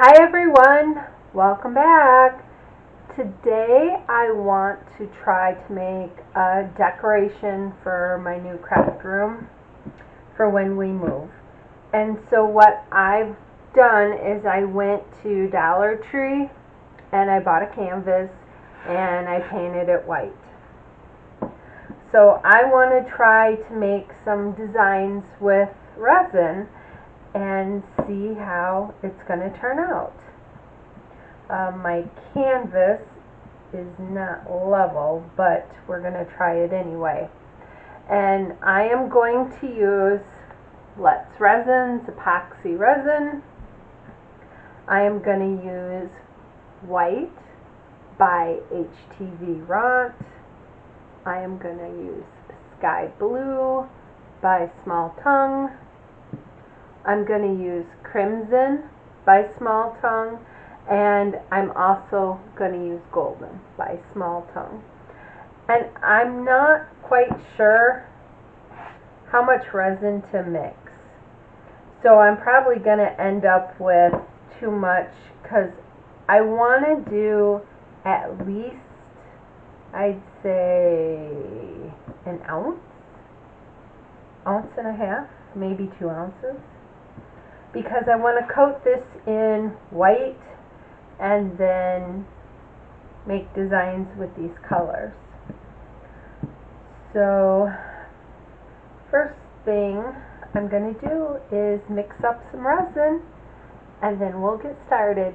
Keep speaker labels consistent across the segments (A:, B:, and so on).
A: Hi everyone, welcome back. Today I want to try to make a decoration for my new craft room for when we move. And so what I've done is I went to Dollar Tree and I bought a canvas and I painted it white. So I want to try to make some designs with resin and see how it's going to turn out. My canvas is not level, but we're going to try it anyway. And I am going to use Let's Resins epoxy resin. I am going to use white by HTV Rot. I am going to use sky blue by Small Tongue. I'm going to use crimson by Small Tongue, and I'm also going to use golden by Small Tongue. And I'm not quite sure how much resin to mix. So I'm probably going to end up with too much because I want to do at least, I'd say, an ounce and a half, maybe 2 ounces. Because I want to coat this in white and then make designs with these colors. So first thing I'm going to do is mix up some resin and then we'll get started.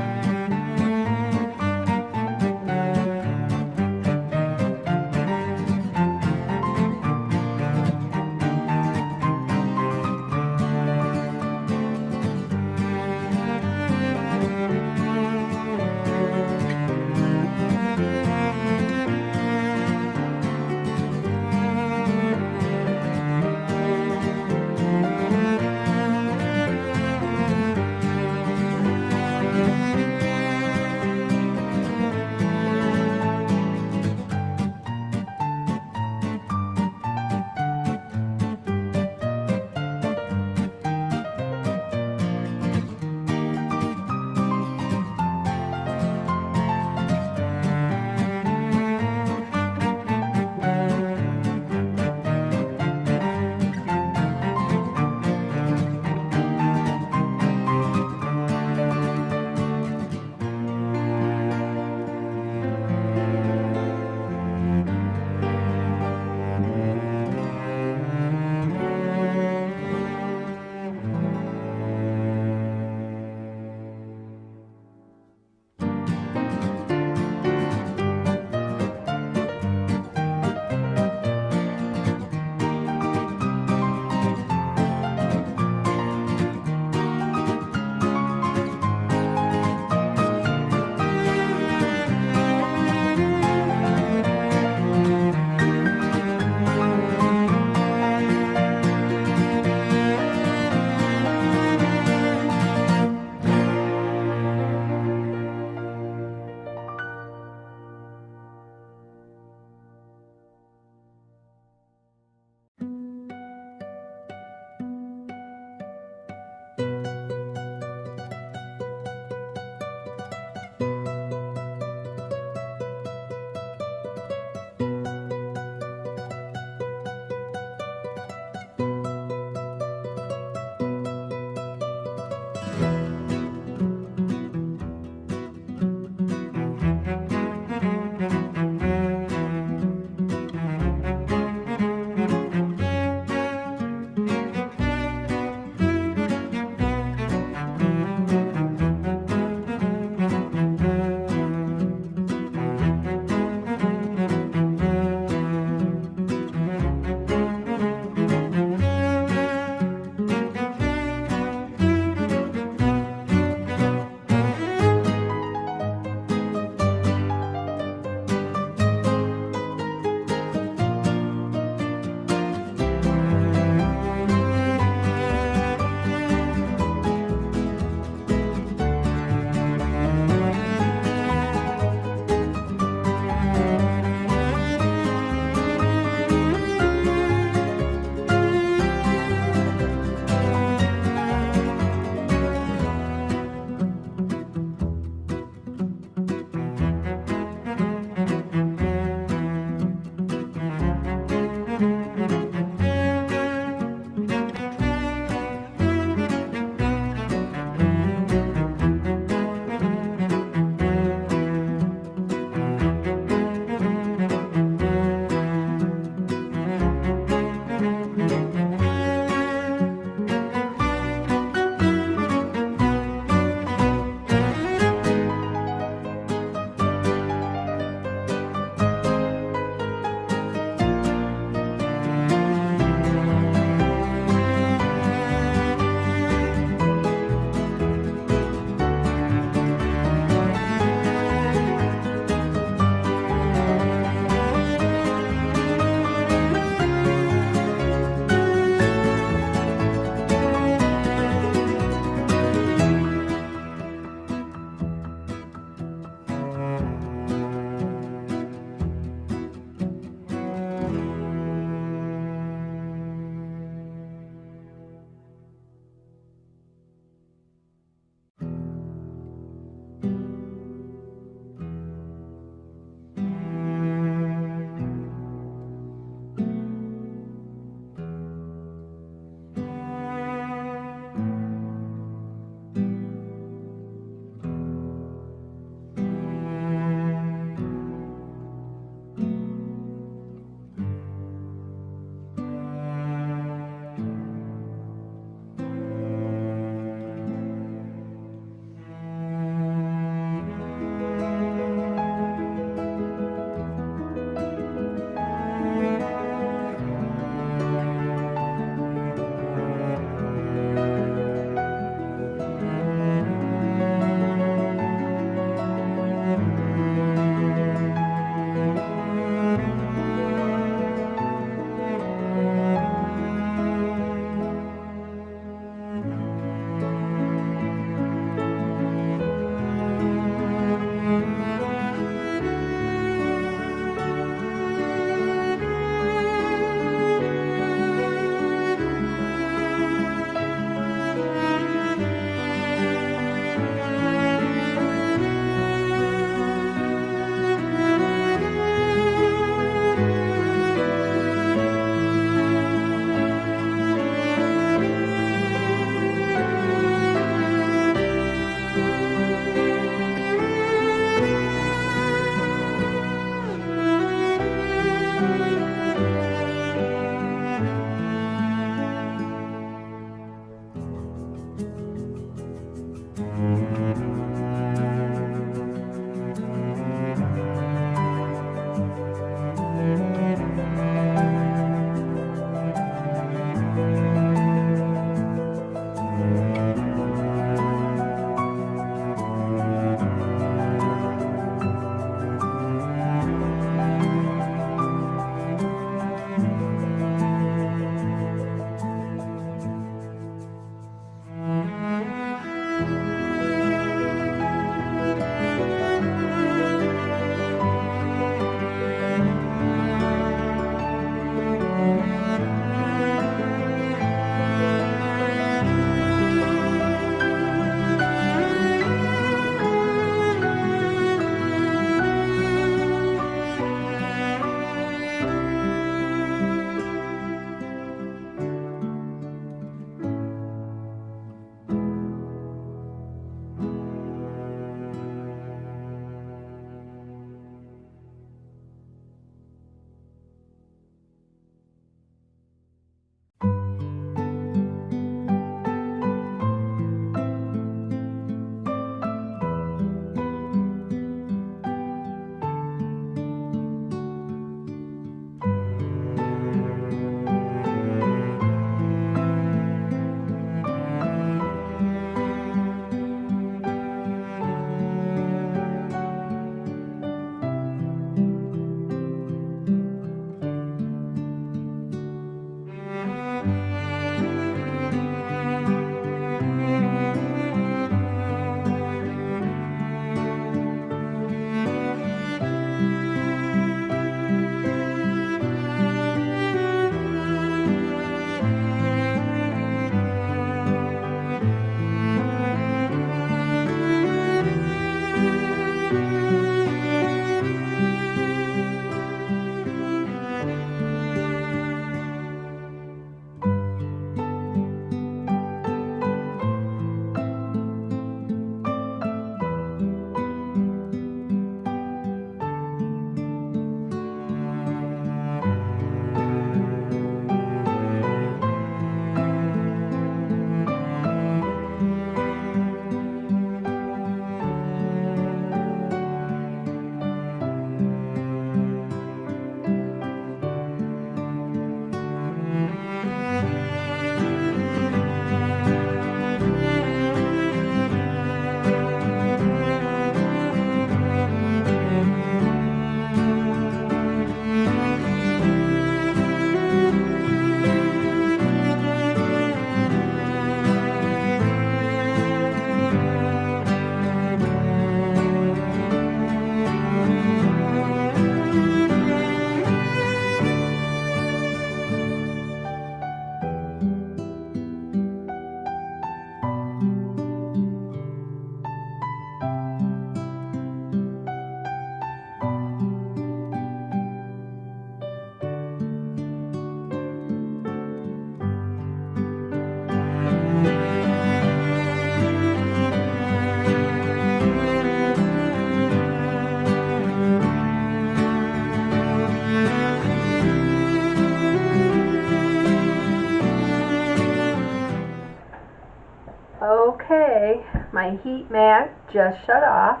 A: my heat mat just shut off,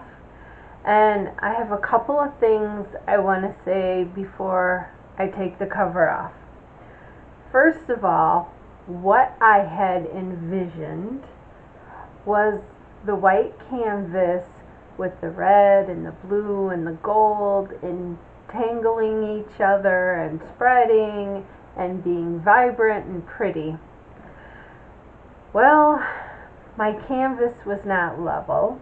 A: and I have a couple of things I want to say before I take the cover off. First of all, what I had envisioned was the white canvas with the red and the blue and the gold entangling each other and spreading and being vibrant and pretty. Well, my canvas was not level,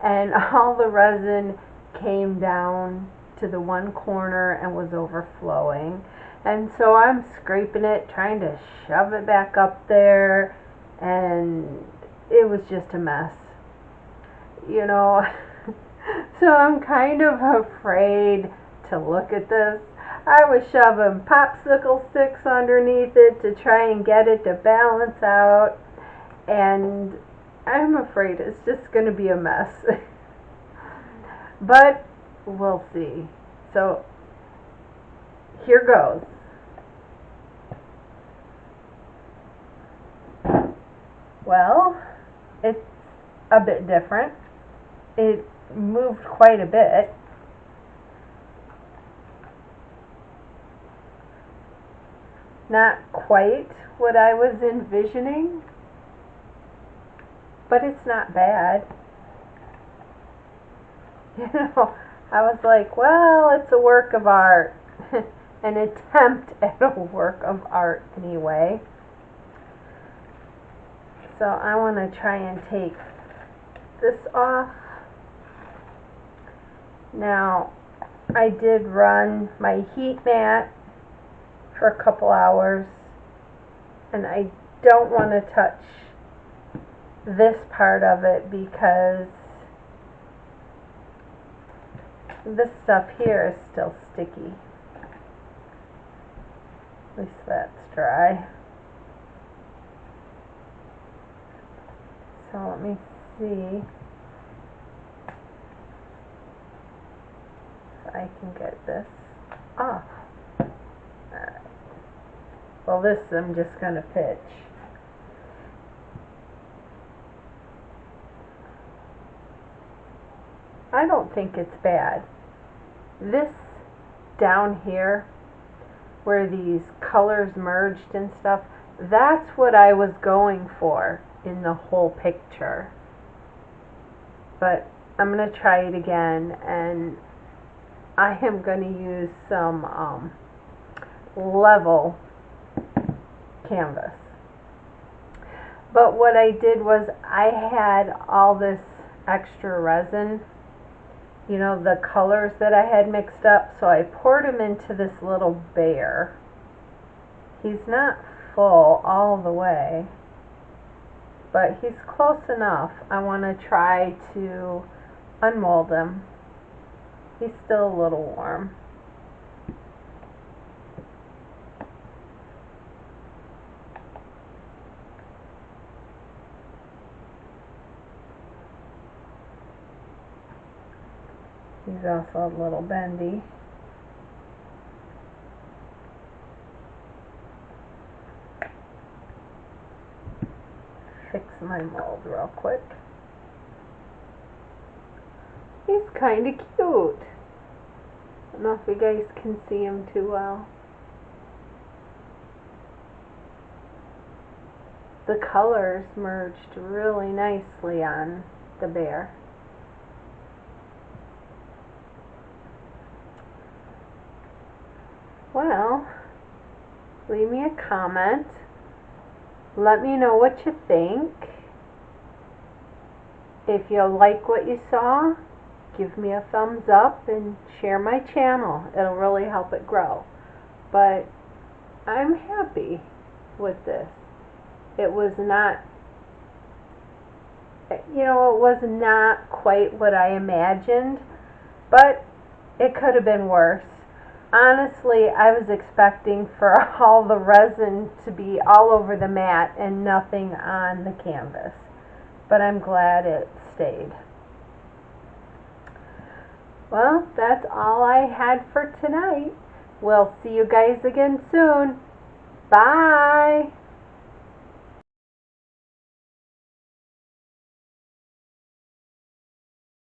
A: and all the resin came down to the one corner and was overflowing. And so I'm scraping it, trying to shove it back up there, and it was just a mess. You know, so I'm kind of afraid to look at this. I was shoving popsicle sticks underneath it to try and get it to balance out, and I'm afraid it's just going to be a mess. But we'll see. So here goes. Well, it's a bit different. It moved quite a bit. Not quite what I was envisioning, but it's not bad. You know, I was like, well, it's a work of art. An attempt at a work of art anyway. So I want to try and take this off. Now, I did run my heat mat for a couple hours, and I don't want to touch this part of it because this stuff here is still sticky. At least that's dry. So let me see if I can get this off. Alright. Well, this I'm just going to pitch. I don't think it's bad. This down here, where these colors merged and stuff, that's what I was going for in the whole picture. But I'm going to try it again, and I am going to use some level canvas. But what I did was I had all this extra resin, you know, the colors that I had mixed up, so I poured them into this little bear. He's not full all the way, but he's close enough. I want to try to unmold him. He's still a little warm. He's also a little bendy. Fix my mold real quick. He's kind of cute. I don't know if you guys can see him too well. The colors merged really nicely on the bear. Well, leave me a comment. Let me know what you think. If you like what you saw, give me a thumbs up and share my channel. It'll really help it grow. But I'm happy with this. It was not, you know, it was not quite what I imagined, but it could have been worse. Honestly, I was expecting for all the resin to be all over the mat and nothing on the canvas. But I'm glad it stayed. Well, that's all I had for tonight. We'll see you guys again soon. Bye!